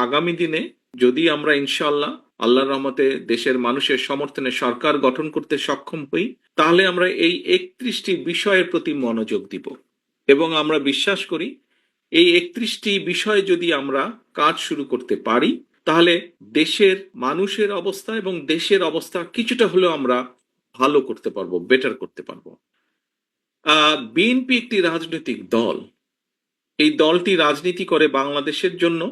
আগামী দিনে যদি আমরা ইনশাআল্লাহ আল্লাহর রহমতে দেশের মানুষের সমর্থনে সরকার গঠন করতে সক্ষম হই, তাহলে আমরা এই 31টি বিষয়ের প্রতি মনোযোগ দিব এবং আমরা বিশ্বাস করি এই 31টি বিষয়ে যদি আমরা কাজ শুরু করতে পারি, তাহলে দেশের মানুষের অবস্থা এবং দেশের অবস্থা কিছুটা হলেও আমরা ভালো করতে পারবো, বেটার করতে পারবো। বিএনপি একটি রাজনৈতিক দল। এই দলটি রাজনীতি করে বাংলাদেশের জন্য।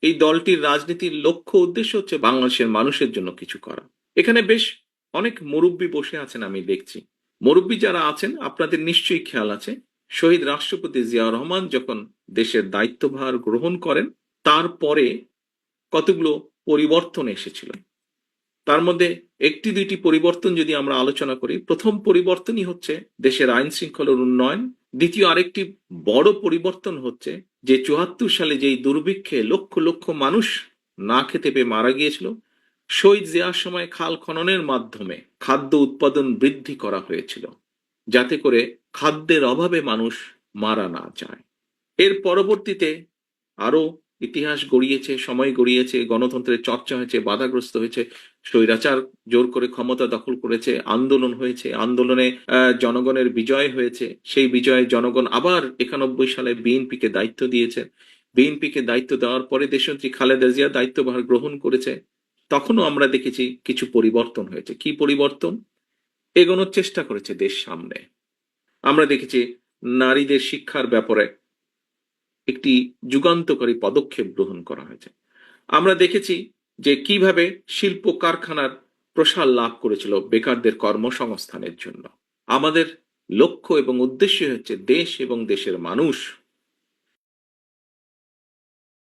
এই দলটির রাজনীতির লক্ষ্য উদ্দেশ্য হচ্ছে বাংলাদেশের মানুষের জন্য কিছু করা। এখানে বেশ অনেক মুরব্বী বসে আছেন, আমি দেখছি। মুরব্বী যারা আছেন আপনাদের নিশ্চয়ই খেয়াল আছে, শহীদ রাষ্ট্রপতি জিয়াউর রহমান যখন দেশের দায়িত্বভার গ্রহণ করেন, তারপরে কতগুলো পরিবর্তন এসেছিল। তার মধ্যে একটি দুইটি পরিবর্তন যদি আমরা আলোচনা করি, প্রথম পরিবর্তনই হচ্ছে দেশের আইন শৃঙ্খলার উন্নয়ন। দ্বিতীয় আরেকটি বড় পরিবর্তন হচ্ছে যে ৭৪ সালে যেই দুর্ভিক্ষে লক্ষ লক্ষ মানুষ না খেতে পেয়ে মারা গিয়েছিল, শহীদ জিয়ার সময় খাল খননের মাধ্যমে খাদ্য উৎপাদন বৃদ্ধি করা হয়েছিল, যাতে করে খাদ্যের অভাবে মানুষ মারা না যায়। এর পরবর্তীতে আরো ইতিহাস গড়িয়েছে, সময় গড়িয়েছে, গণতন্ত্রের চর্চা হয়েছে, বাধাগ্রস্ত হয়েছে, স্বৈরাচার জোর করে ক্ষমতা দখল করেছে, আন্দোলন হয়েছে, আন্দোলনে জনগণের বিজয় হয়েছে। সেই বিজয়ে জনগণ আবার ৯১ সালে বিএনপিকে দায়িত্ব দিয়েছে। বিএনপিকে দায়িত্ব দেওয়ার পরে দেশনেত্রী খালেদা জিয়া দায়িত্বভার গ্রহণ করেছে। তখনও আমরা দেখেছি কিছু পরিবর্তন হয়েছে। কি পরিবর্তন? এগোনোর চেষ্টা করেছে দেশ সামনে। আমরা দেখেছি নারীদের শিক্ষার ব্যাপারে একটি যুগান্তকারী পদক্ষেপ গ্রহণ করা হয়েছে। আমরা দেখেছি যে কিভাবে শিল্প কারখানার প্রসার লাভ করেছিল বেকারদের কর্মসংস্থানের জন্য। আমাদের লক্ষ্য এবং উদ্দেশ্য হচ্ছে দেশ এবং দেশের মানুষ